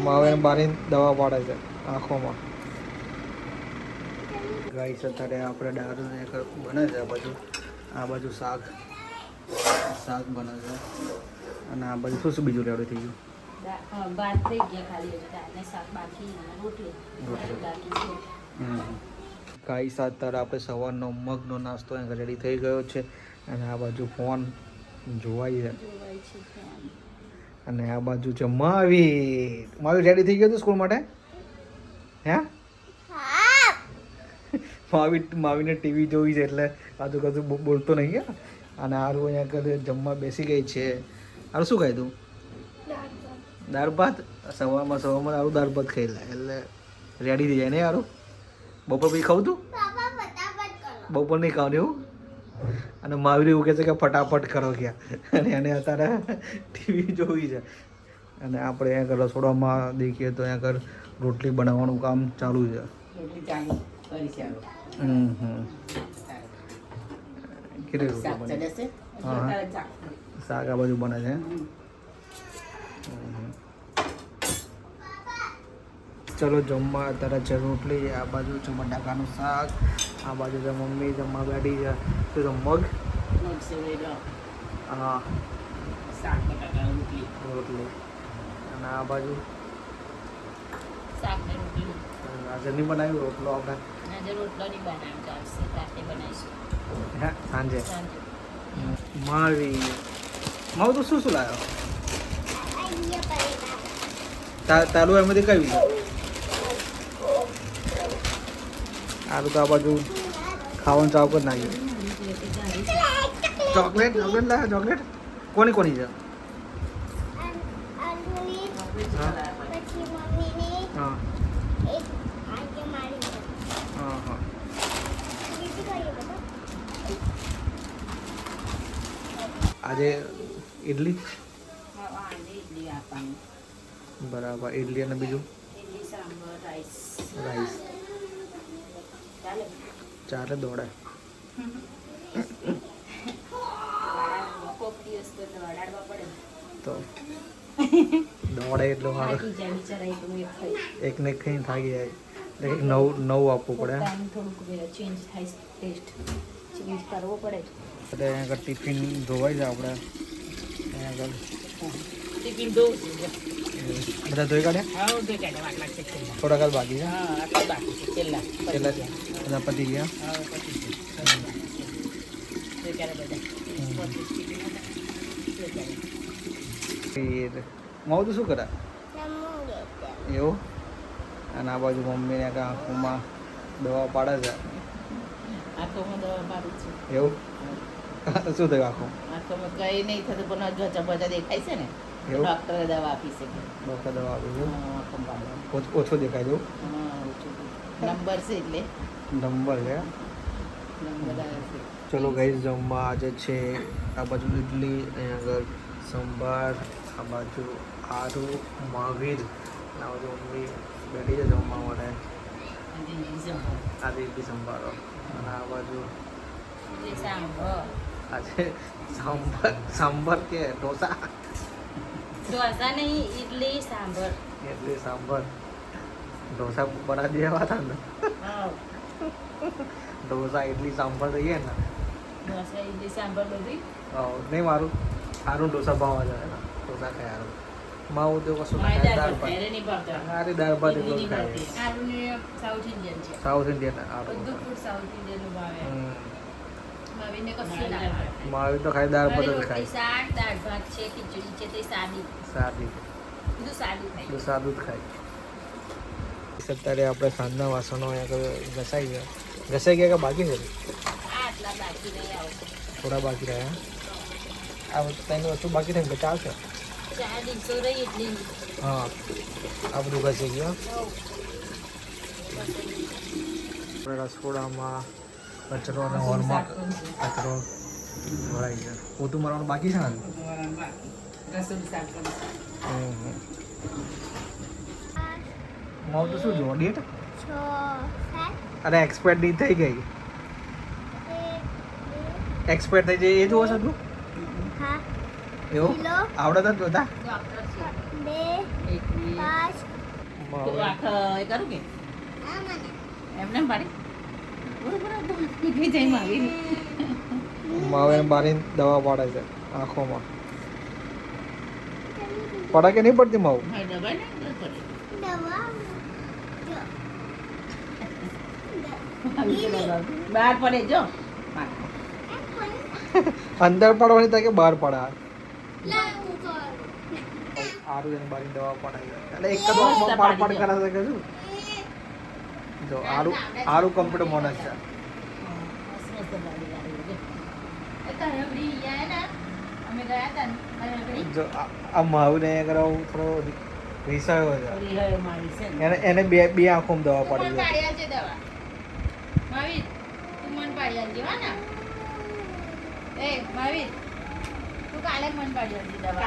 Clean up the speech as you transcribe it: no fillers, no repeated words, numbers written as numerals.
માવે બારી દવા પાડે છે આંખોમાં. ગાઈસ અત્યારે આપણે દારૂ બને છે આ બાજુ શાક બને છે અને આ બાજુ શું બીજું રેડી થઈ ગયું? ભાત થઈ ગયા, ખાલી દાળ ને શાક બાકી, રોટલી બાકી છે. ગાઈસ અત્યારે આપણે સવારનો મગનો નાસ્તો રેડી થઈ ગયો છે અને આ બાજુ ફોન જોવાય છે અને આ બાજુ છે માવી રેડી થઈ ગયો હતું સ્કૂલ માટે. હે માવીને ટીવી જોઈ છે એટલે આજુ કશું બોલતો નહીં. અને આરું અહીંયા કરે જમવા બેસી ગઈ છે. આરું શું ખાય તું? દાળ ભાત. સવારમાં આરું દાળ ભાત ખાઈ લે એટલે રેડી થઈ જાય ને. આરું બપોર પછી ખાવું તું? બપોર નહીં ખાવાનું એવું? અને માવી એવું કહે છે કે ફટાફટ કરો ક્યાં, અને એને અત્યારે ટીવી જોઈ છે. અને આપણે અહીંયા આગળ રસોડામાં દેખીએ તો અહીંયા આગળ રોટલી બનાવવાનું કામ ચાલુ છે. કેટલી રોટલી બને? હા, શાક આ બાજુ બને છે. ચલો જમવા અત્યારે છે રોટલી, આ બાજુ છે બટાકાનું શાક, આ બાજુ છે મમ્મી જમવા બેઠી છે. શું છે? મગ. હા, રોટલી. અને આ બાજુ શાક ને રોટલી. આજે નહીં બનાવ્યું રોટલો આપણે? આજે રોટલો નહીં બનાવ્યો, ચાલશે, રાતે બનાવીશું. હા, સાંજે. માવી તું શું લાવ્યો? તાલું એમાંથી કયું છે? આરું તો આ બાજુ ખાવાનું ચાવ કરી નાખ્યું. ચોકલેટ લાવ્યા? ચોકલેટ કોની છે? હા હા હા. આજે ઇડલી. બરાબર. ઇડલી અને બીજું રાઈસ ચાલે દોડે. તો દોડે એટલું સારું. એકને ખાઈને થાકી જાય એટલે નવું આપવું પડે. ચેન્જ થાય, ટેસ્ટ ચેન્જ કરવો પડે. એટલે અહીંયા આગળ ટિફિન ધોવાય છે આપણે. અહીંયા આગળ ટિફિન ધોવું બધા ધોઈ કાઢ્યા? થોડાક જ બાકી છે. છેલ્લા બધા પતી ગયા. માવું તો શું કરે એવું? અને આ બાજુ મમ્મીને આંખોમાં દવા પાડે છે. એવું? શું થયું આંખો? કઈ નહીં થતું પણ બધા દેખાય છે ને, ડોક્ટરે દવા આપી શકે. ડોક્ટર દવા આપી છે. ઓછો દેખાય છે. નંબર છે એટલે નંબર છે. ચલો ગાઈસ જમવા આજે છે આ બાજુ ઇડલી, અહીંયા આગળ સંભાર, આ બાજુ આરું મહાવીર, આ બાજુ મમ્મી બેઠી છે જમવા માટે. આજે ઇડલી સંભારો અને આ બાજુ આજે સાંભર કે ઢોસા? ઢોસા નહીં, ઇડલી સાંભર. ઇડલી સાંભર. ઢોસા બના દેવા હતા ને? ઢોસા ઇડલી સાંભર રહીએ ને? ઢોસા ઇડલી સાંભર બધી નહીં, મારું સારું ઢોસા ભાવ છે. ઢોસા ખાય સારું. માવું તો કશું દાળ ભાત. અરે દાળ ભાત એટલું ખાય. સાઉથ ઇન્ડિયન છે. સાઉથ ઇન્ડિયન બધું ફૂડ સાઉથ ઇન્ડિયન નું ભાવે. માવીને કશું ના ભાવે. માવી તો ખાય દાળ ભાત જ ખાય. શાક, દાળ ભાત છે, ખીચડી છે, તે સાદી બધું સાદું ખાય. બધું સાદું જ ખાય. અત્યારે આપણે સાંજના વાસણો અહીંયા ઘસાઈ ગયા. ઘસાઈ ગયા કે બાકી છે? આટલા બાકી નહીં આવશે. થોડા બાકી રહ્યા. આ તેની વસ્તુ બાકી થાય ને ચાલશે. 4 દિવસો રહી એટલી. હા, આ બધું ઘસી ગયું. આપણે રસોડામાં કચરો અને હોલમાં કચરો ભરાઈ જાય. પોતું મારવાનું બાકી છે ને? મારું તો શું જોવો ડેટ? અરે એક્સપાયર ડી થઈ ગઈ. એક્સપાયર થઈ જાય એ જોવો છો તું? એવું આવડે તો જોતા? 2, 5, તું આખો એ કરું કે એમને પાડી બરોબર નીકળી જાય માવી માવે બારી દવા પાડે છે આંખોમાં. પડે કે નહીં પડતી માવું? હા દબાઈ ને પડે બહાર પડે જો અંદર પડવાની થાય કે બહાર પડે? આરું એને બારી દવા પડાય એટલે એક જ વારમાં પાડ પાડ કરે છે કે શું? જો આરું કમ્પ્યુટર મોનસ છે. જો આ માવું ને કરાવું થોડો રીસાયો છે એને બે આંખોમાં દવા પડી જાય. તું કાલે મન પાડી દવા